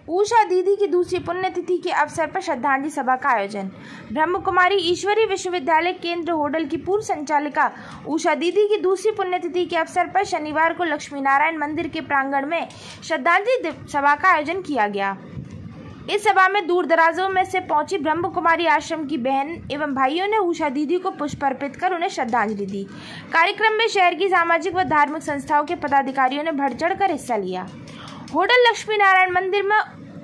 उषा दीदी की दूसरी पुण्यतिथि के अवसर पर श्रद्धांजलि सभा का आयोजन। ब्रह्म कुमारी ईश्वरी विश्वविद्यालय केंद्र होडल की पूर्व संचालिका उषा दीदी की दूसरी पुण्यतिथि के अवसर पर शनिवार को लक्ष्मी नारायण मंदिर के प्रांगण में श्रद्धांजलि सभा का आयोजन किया गया। इस सभा में दूर दराजों में से पहुंची ब्रह्म कुमारी आश्रम की बहन एवं भाइयों ने उषा दीदी को पुष्प अर्पित कर उन्हें श्रद्धांजलि दी। कार्यक्रम में शहर की सामाजिक व धार्मिक संस्थाओं के पदाधिकारियों ने बढ़ चढ़कर हिस्सा लिया। होडल लक्ष्मी नारायण मंदिर में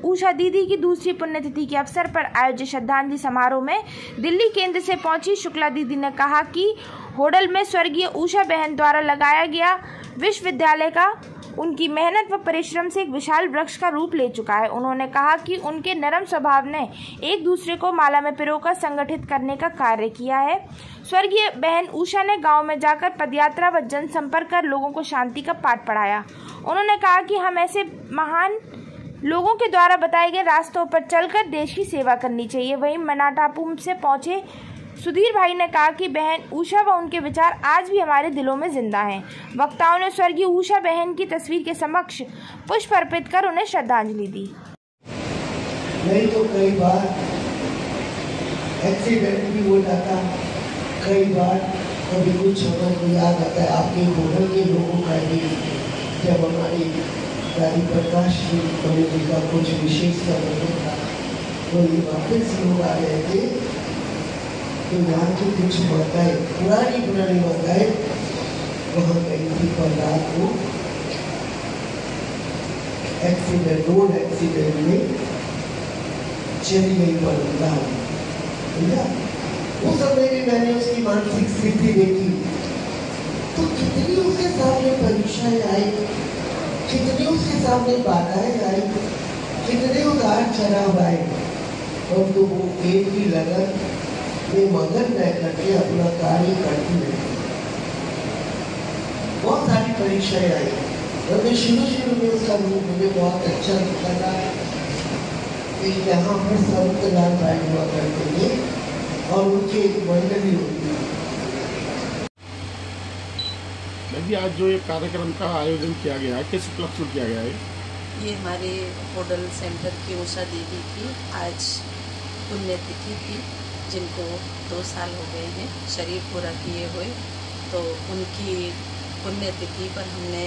उषा दीदी की दूसरी पुण्यतिथि के अवसर पर आयोजित श्रद्धांजलि समारोह में दिल्ली केंद्र से पहुंची शुक्ला दीदी ने कहा कि होडल में स्वर्गीय उषा बहन द्वारा लगाया गया विश्वविद्यालय का उनकी मेहनत व परिश्रम से एक विशाल वृक्ष का रूप ले चुका है। उन्होंने कहा कि उनके नरम स्वभाव ने एक दूसरे को माला में पिरोकर संगठित करने का कार्य किया है। स्वर्गीय बहन उषा ने गांव में जाकर पदयात्रा व जनसंपर्क कर लोगों को शांति का पाठ पढ़ाया। उन्होंने कहा कि हम ऐसे महान लोगों के द्वारा बताए गए रास्तों पर चलकर देश की सेवा करनी चाहिए। वहीं मनाटापू से पहुंचे सुधीर भाई ने कहा कि बहन उषा व उनके विचार आज भी हमारे दिलों में जिंदा हैं। वक्ताओं ने स्वर्गीय उषा बहन की तस्वीर के समक्ष पुष्प अर्पित कर उन्हें श्रद्धांजलि दी। नहीं तो कई बार एक्सीडेंट भी हो जाता, कई बार कभी कुछ समझ नहीं आ जाता है। आपके होटल के लोगों का भी जब हमारी गाड़ी प्रकाश कमेटी का कुछ विशेष करना था तो ये वापस लोग आ गए थे, तो यहाँ की कुछ माताएं पुरानी माताएं वहाँ गई थी पर रात को रोड एक्सीडेंट में चली गई पर उस समय भी मैंने उसकी मानसिक स्थिति देखी तो कितनी उसके सामने परीक्षाएं आई, कितनी उसके सामने बाधाएं आई, कितने उदार चढ़ाव आए, और तो वो एक ही लगन में मगन रह करके अपना कार्य करती रही। बहुत सारी परीक्षाएं आई और मैं शुरू में उसका रूप मुझे बहुत अच्छा दिखा था कि यहाँ पर संतलाल राय हुआ करते थे और उनकी एक मंडली होती थी। आज जो एक कार्यक्रम का आयोजन किया गया है, किस उपलक्ष्य में किया गया है? ये हमारे होडल सेंटर की उषा दीदी की आज पुण्यतिथि थी, जिनको 2 साल हो गए हैं शरीर पूरा किए हुए। तो उनकी पुण्यतिथि पर हमने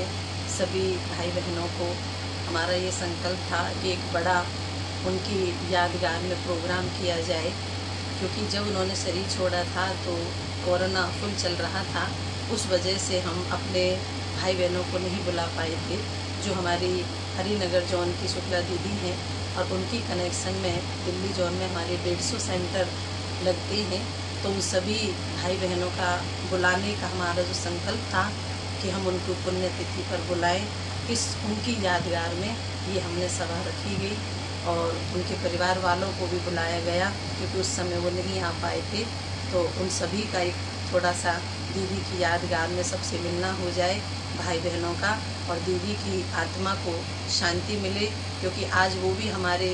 सभी भाई बहनों को, हमारा ये संकल्प था एक बड़ा उनकी यादगार में प्रोग्राम किया जाए, क्योंकि जब उन्होंने शरीर छोड़ा था तो कोरोना फुल चल रहा था। उस वजह से हम अपने भाई बहनों को नहीं बुला पाए थे, जो हमारी हरिनगर जोन की शुक्ला दीदी हैं और उनकी कनेक्शन में दिल्ली जोन में हमारे 150 सेंटर लगते हैं। तो उन सभी भाई बहनों का बुलाने का हमारा जो संकल्प था कि हम उनको पुण्यतिथि पर बुलाएं, इस उनकी यादगार में ये हमने सभा रखी गई और उनके परिवार वालों को भी बुलाया गया, क्योंकि उस समय वो नहीं आ पाए थे। तो उन सभी का एक थोड़ा सा दीदी की यादगार में सबसे मिलना हो जाए भाई बहनों का, और दीदी की आत्मा को शांति मिले, क्योंकि आज वो भी हमारे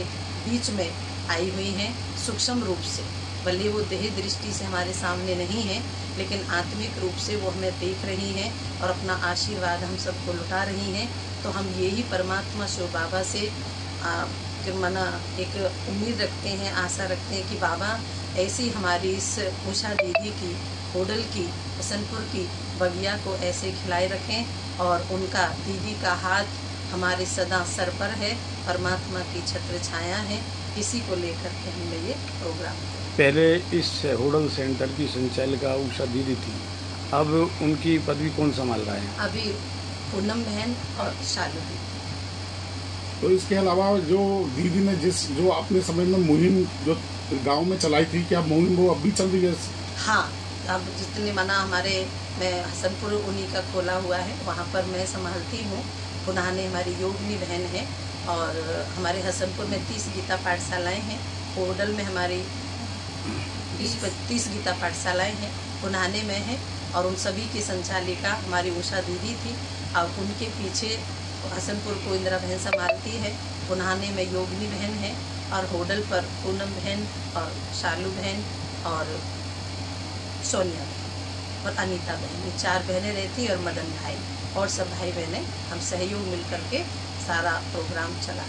बीच में आई हुई हैं सूक्ष्म रूप से। भले वो देह दृष्टि से हमारे सामने नहीं है, लेकिन आत्मिक रूप से वो हमें देख रही हैं और अपना आशीर्वाद हम सबको लुटा रही हैं। तो हम यही परमात्मा शिव बाबा से एक उम्मीद रखते हैं, आशा रखते हैं कि बाबा ऐसी हमारी इस उषा दीदी की होडल की हसनपुर की बगिया को ऐसे खिलाए रखें और उनका दीदी का हाथ हमारे सदा सर पर है, परमात्मा की छत्र छाया है। इसी को लेकर के हमने ये प्रोग्राम किया। पहले इस होडल सेंटर की संचालिका उषा दीदी थी, अब उनकी पदवी कौन संभाल रहा है? अभी पूनम बहन और शालू दीदी। तो इसके अलावा जो दीदी ने जो अपने समय में मुहिम जो गांव में चलाई थी, क्या मुहिम वो अब भी चल रही है? हाँ, अब जितने हमारे मैं हसनपुर उन्हीं का खोला हुआ है, वहाँ पर मैं संभालती हूँ। पुनाने हमारी योगिनी बहन है और हमारे हसनपुर में 30 गीता पाठशालाएँ हैं, होडल में हमारी 30 गीता पाठशालाएँ हैं, पुनाने में है, और उन सभी की संचालिका हमारी उषा दीदी थी। अब उनके पीछे हसनपुर को इंदिरा बहन संभालती है, पुनाने में योगिनी बहन है और होडल पर पूनम बहन और शालू बहन और सोनिया और अनीता बहन, ये 4 बहनें रहती और मदन भाई और सब भाई बहनें हम सहयोग मिल करके सारा प्रोग्राम चला।